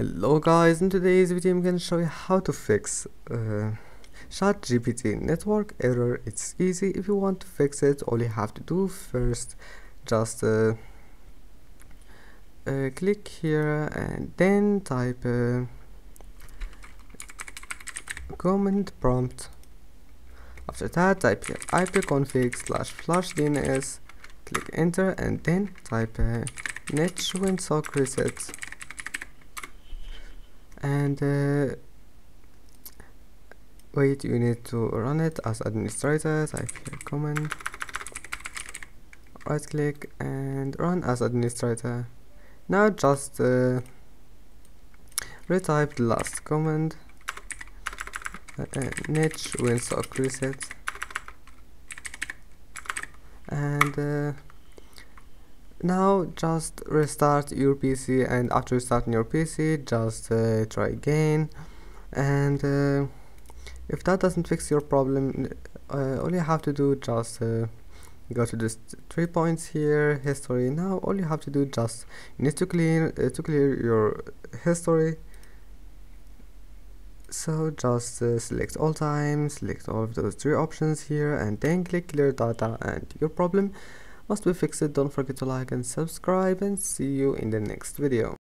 Hello guys, in today's video I'm going to show you how to fix ChatGPT network error. It's easy. If you want to fix it, all you have to do first, just click here and then type command prompt. After that, type here ipconfig//dns, click enter and then type net winsock reset. And wait, you need to run it as administrator. Type here command, right click and run as administrator. Now just retype the last command, net winsock reset, and now just restart your PC, and after restarting your PC just try again. And if that doesn't fix your problem, all you have to do just go to this 3 points here, history. Now all you have to do, just you need to clear your history. So just select all time, select all of those 3 options here, and then click clear data, and your problem must be fixed. Don't forget to like and subscribe, and see you in the next video.